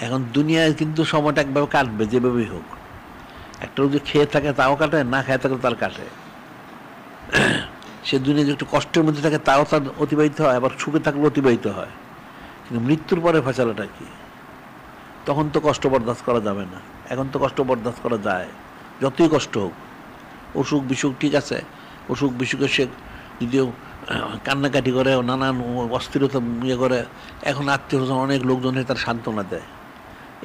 এখন দুনিয়ায় কিন্তু সময়টা একভাবে কাটবে, যেভাবেই হোক। একটা লোক যে খেয়ে থাকে তাও কাটে, না খেয়ে থাকলে তার কাটে। সে দুনিয়া যে একটু কষ্টের মধ্যে থাকে তাও তার অতিবাহিত হয়, আবার সুখে থাকলে অতিবাহিত হয়। কিন্তু মৃত্যুর পরে ফয়সালাটা কি? তখন তো কষ্ট বরদাস্ত করা যাবে না। এখন তো কষ্ট বরদাস্ত করা যায়, যতই কষ্ট হোক। অসুখ বিসুখ ঠিক আছে, অসুখ বিসুখে সে যদিও কান্নাকাটি করে, নানান অস্থিরতা ইয়ে করে, এখন আত্মীয় স্বজন অনেক লোকজনে তার সান্ত্বনা দেয়,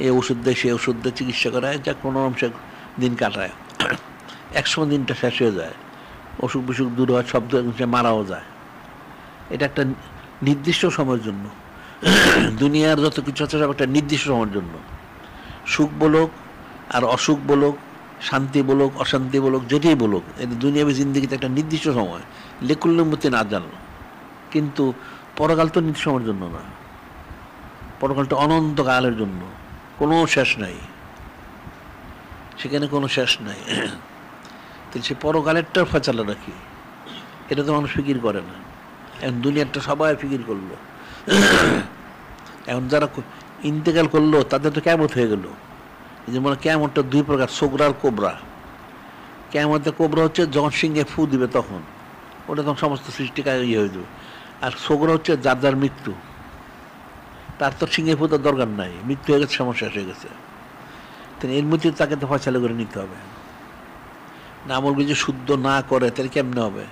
এই ওষুধ দেয় সে ওষুধ দিয়ে চিকিৎসা করে, যা কোনো অংশে দিন কাটায়। একসময় দিনটা শেষ হয়ে যায়, অসুখ বিসুখ দূর হয়, সব সে মারাও যায়। এটা একটা নির্দিষ্ট সময়ের জন্য। দুনিয়ার যত কিছু আছে সব একটা নির্দিষ্ট সময়ের জন্য। সুখ বলুক আর অসুখ বলুক, শান্তি বলুক অশান্তি বলুক, যেটাই বলুক, এটা দুনিয়াবী জিন্দগিতে একটা নির্দিষ্ট সময়, লেকুল্লমতি না জানো। কিন্তু পরকাল তো নির্দিষ্ট সময়ের জন্য না, পরকালটা অনন্তকালের জন্য, কোনো শেষ নাই, সেখানে কোনো শেষ নাই। তাহলে সে পরকালেরটার ফয়সালা রাখি, এটা তো মানুষ ফিকির করে না। এখন দুনিয়ারটা সবাই ফিকির করলো। এখন যারা ইন্তেকাল করলো তাদের তো কেমত হয়ে গেল। এই যে মানে কেমনটা দুই প্রকার, সোগরা আর কোবরা। কেমতের কোবরা হচ্ছে যখন সিংহে ফু দিবে তখন, ওটা তখন সমস্ত সৃষ্টি ইয়ে হয়ে যাবে। আর সোগরা হচ্ছে যার যার মৃত্যু, তার তো সিংহে ফু তার দরকার নাই, মৃত্যু হয়ে গেছে, সমস্যা এসে গেছে। তাহলে এর মধ্যে তাকে তো ফয়সালা করে নিতে হবে। না আমল যদি শুদ্ধ না করে তাহলে কেমনে হবে?